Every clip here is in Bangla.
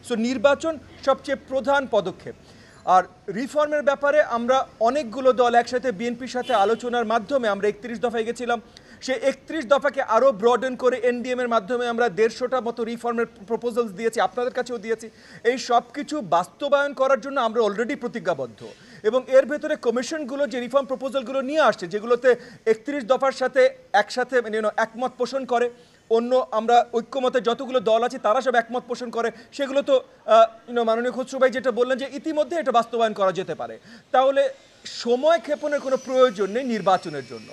সো নির্বাচন সবচেয়ে প্রধান পদক্ষেপ। আর রিফর্মের ব্যাপারে আমরা অনেকগুলো দল একসাথে বিএনপির সাথে আলোচনার মাধ্যমে আমরা 31 দফায় গেছিলাম। সে 31 দফাকে আরও ব্রডেন করে এনডিএমের মাধ্যমে আমরা 150টা মতো রিফর্মের প্রপোজালস দিয়েছি, আপনাদের কাছেও দিয়েছি। এই সব কিছু বাস্তবায়ন করার জন্য আমরা অলরেডি প্রতিজ্ঞাবদ্ধ, এবং এর ভেতরে কমিশনগুলো যে রিফর্ম প্রপোজালগুলো নিয়ে আসছে, যেগুলোতে 31 দফার সাথে একসাথে একমত পোষণ করে, অন্য আমরা ঐক্যমতে যতগুলো দল আছে তারা সব একমত পোষণ করে, সেগুলো তো মাননীয় খসরু ভাই যেটা বললেন যে ইতিমধ্যে এটা বাস্তবায়ন করা যেতে পারে। তাহলে সময় ক্ষেপণের কোনো প্রয়োজন নেই নির্বাচনের জন্য।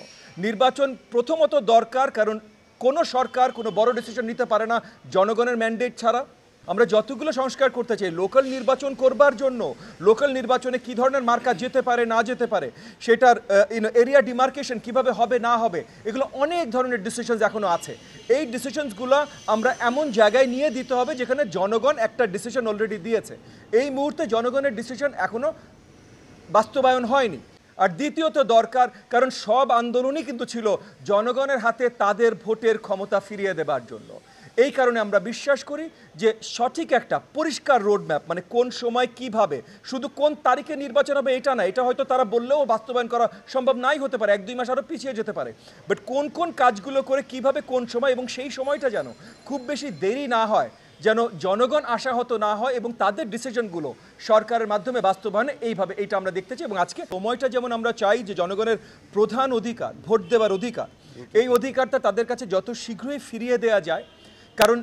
নির্বাচন প্রথমত দরকার, কারণ কোনো সরকার কোনো বড় ডিসিশন নিতে পারে না জনগণের ম্যান্ডেট ছাড়া। আমরা যতগুলো সংস্কার করতে চাই লোকাল নির্বাচন করবার জন্য, লোকাল নির্বাচনে কী ধরনের মার্কা যেতে পারে না যেতে পারে, সেটার এরিয়া ডিমার্কেশন কিভাবে হবে না হবে, এগুলো অনেক ধরনের ডিসিশনস এখনও আছে। এই ডিসিশনসগুলো আমরা এমন জায়গায় নিয়ে দিতে হবে যেখানে জনগণ একটা ডিসিশন অলরেডি দিয়েছে। এই মুহূর্তে জনগণের ডিসিশন এখনও বাস্তবায়ন হয়নি। আর দ্বিতীয়ত দরকার, কারণ সব আন্দোলনই কিন্তু ছিল জনগণের হাতে তাদের ভোটের ক্ষমতা ফিরিয়ে দেবার জন্য। এই কারণে আমরা বিশ্বাস করি যে সঠিক একটা পরিষ্কার রোডম্যাপ, মানে কোন সময় কিভাবে, শুধু কোন তারিখে নির্বাচন হবে এটা না, এটা হয়তো তারা বললেও বাস্তবায়ন করা সম্ভব নাই হতে পারে, 1-2 মাস আরও পিছিয়ে যেতে পারে। বাট কোন কোন কাজগুলো করে কিভাবে কোন সময়, এবং সেই সময়টা যেন খুব বেশি দেরি না হয়, যেন জনগণ আশাহত না হয়, এবং তাদের ডিসিশনগুলো সরকারের মাধ্যমে বাস্তবায়নে এইভাবে এইটা আমরা দেখতে চাই। এবং আজকে সময়টা যেমন আমরা চাই যে জনগণের প্রধান অধিকার ভোট দেওয়ার অধিকার, এই অধিকারটা তাদের কাছে যত শীঘ্রই ফিরিয়ে দেওয়া যায়। কারণ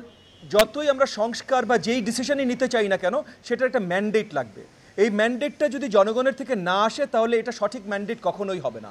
যতই আমরা সংস্কার বা যেই ডিসিশনই নিতে চাই না কেন, সেটার একটা ম্যান্ডেট লাগবে। এই ম্যান্ডেটটা যদি জনগণের থেকে না আসে তাহলে এটা সঠিক ম্যান্ডেট কখনোই হবে না।